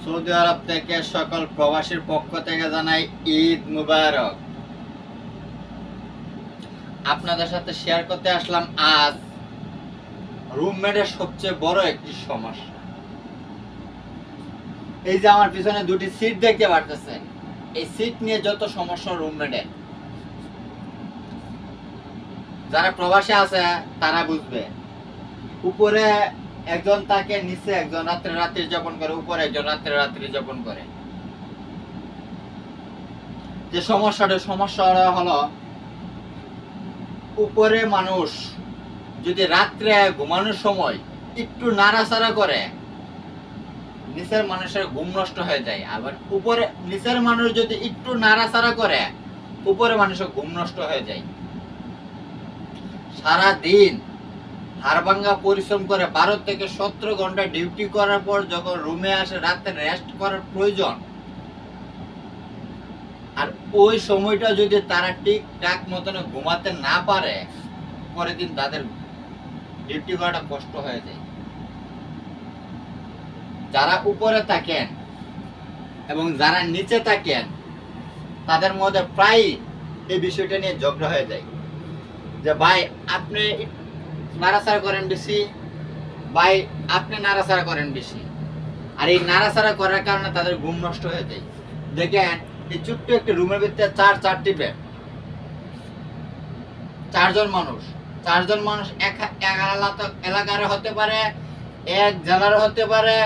Saudi আরব থেকে সকল প্রবাসীর পক্ষ থেকে জানাই ঈদ মুবারক। আপনাদের সাথে শেয়ার করতে আসলাম আজ রুমমেটের সবচেয়ে বড় একটি সমস্যা। এই যে আমার পিছনে দুটি সিট দেখতে পারতেছেন, এই সিট নিয়ে যত সমস্যা রুমমেটের, যারা প্রবাসী আছে তারা বুঝবে। উপরে একজন থাকে, নিচে একজন রাত্রি যাপন করে, উপরে একজন রাত্রি যাপন করে। যে সমস্যাটা হলো, উপরে মানুষ যদি রাত্রে ঘুমানোর সময় একটু নাড়াচাড়া করে, নিচের মানুষের ঘুম নষ্ট হয়ে যায়। আবার উপরে নিচের মানুষ যদি একটু নাড়াচাড়া করে, উপরে মানুষের ঘুম নষ্ট হয়ে যায়। সারা দিন হাড়ভাঙ্গা পরিশ্রম করে 12 থেকে 17 ঘন্টা ডিউটি করার পর যখন রুমে আসে, রাতে রেস্ট করার প্রয়োজন, আর ওই সময়টা যদি তারা ঠিকঠাক মতন ঘুমাতে না পারে, পরের দিন তাদের ডিউটি করাটা কষ্ট হয়ে যায়। যারা উপরে থাকেন এবং যারা নিচে থাকেন, তাদের মধ্যে প্রায় এই বিষয়টা নিয়ে ঝগড়া হয়ে যায় যে ভাই আপনি নাড়াচাড়া করেন বেশি, ভাই আপনি নাড়াচাড়া করেন বেশি। আর এই নাড়াচাড়া করার কারণে তাদের ঘুম নষ্ট হয়ে যায়। দেখেন, এই ছোট্ট একটি রুমের ভিতরে চারটি বেড, চারজন মানুষ এক এলাকার হতে পারে, এক জেলার হতে পারে,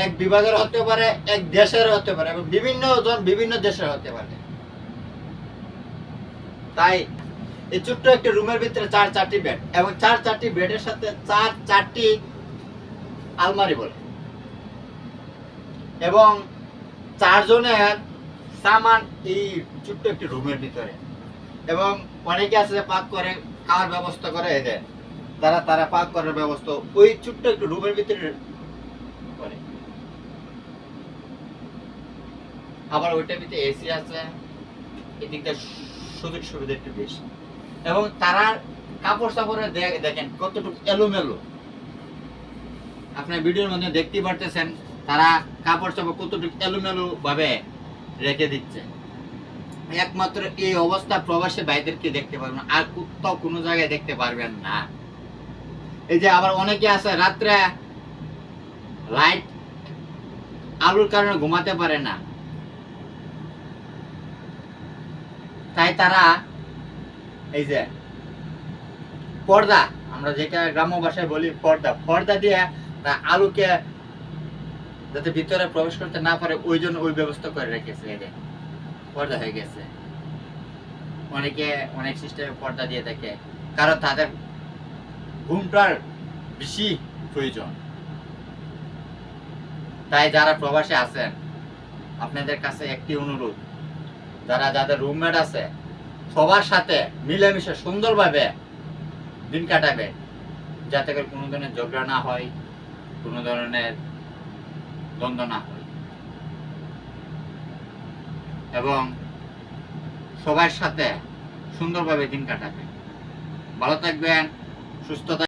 এক বিভাগের হতে পারে, এক দেশের হতে পারে, এবং বিভিন্ন দেশের হতে পারে। তাই এই ছোট্ট একটা রুমের ভিতরে চারটি বেড, এবং চারটি বেডের সাথে চারটি আলমারি বলে, এবং চারজনের সামান এই ছোট্ট একটি রুমের ভিতরে। এবং অনেকে আছে পাক করে খাওয়ার ব্যবস্থা করে, এদের তারা পাক করার ব্যবস্থা ওই ছোট্ট একটু রুমের ভিতরে করে। আবার ওইটার ভিতরে এসি আছে, এদিকটা সুযোগ সুবিধা একটু বেশি। এবং তারা কাপড় চাপড়ে দেখেন কতটুকু এলোমেলো, আপনার ভিডিওর মধ্যে দেখতে পারতেছেন তারা কাপড় চাপড় কতটুকু এলোমেলো ভাবে রেখে দিচ্ছে। একমাত্র এই অবস্থা প্রবাসী ভাইদেরকে দেখতে পারবেন, আর কোথাও কোনো জায়গায় দেখতে পারবেন না। এই যে আবার অনেকে আছে রাত্রে লাইট আলোর কারণে ঘুমাতে পারে না, তাই তারা এই যে পর্দা, আমরা যেটা গ্রাম্য ভাষায় বলি পর্দা দিয়ে আলোকে যাতে ভিতরে প্রবেশ করতে না পারে, ওই জন্য ওই ব্যবস্থা করে রেখেছে। এদের পর্দা হয়ে গেছে, অনেকে অনেক সিস্টেমে পর্দা দিয়ে থাকে, কারণ তাদের ঘুমটার বেশি প্রয়োজন। তাই যারা প্রবাসী আছেন, আপনাদের কাছে একটি অনুরোধ, যাদের রুমমেট আছে সবার সাথে মিলেমিশে সুন্দরভাবে দিন কাটাবে, যাতে করে কোনো ধরনের ঝগড়া না হয়, কোনো ধরনের দ্বন্দ্ব না হয়, এবং সবার সাথে সুন্দরভাবে দিন কাটাবে। ভালো থাকবেন, সুস্থ থাকবেন।